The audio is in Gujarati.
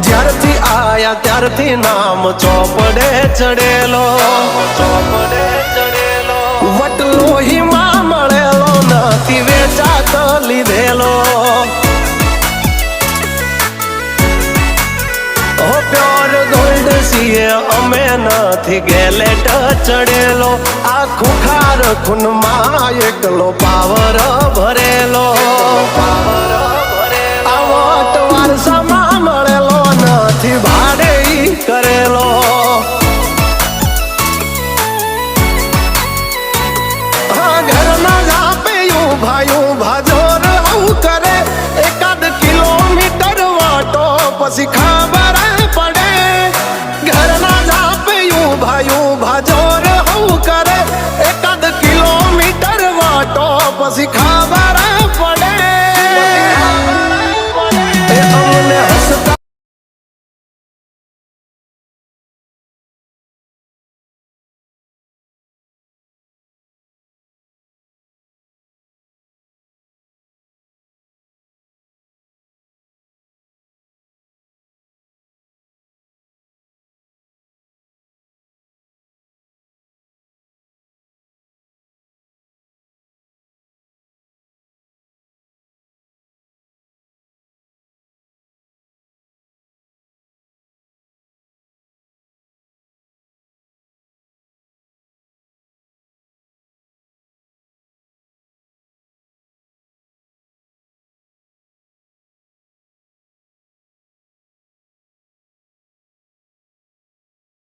જ્યારથી આયા ત્યારથી નામ ચોપડે ચડેલો, વટલો હિમા મળેલો નથી વેચાત લીધેલો. પ્યોર ગોલ્ડ સીએ અમે નથી ગેલેટ ચડેલો. આ ખુખાર ખૂનમાં એકલો પાવર ભરેલો. આ વટ વારસામાં મળેલો નથી ભાડે કરેલો. હા ઘરના જાપે ઉભા જોર આવું કરે. એકાદ કિલોમીટર વાટો પછી ખબર પડે. ઘરના જાપે ઉભા જોર આવું કરે. એકાદ કિલોમીટર વાટો પછી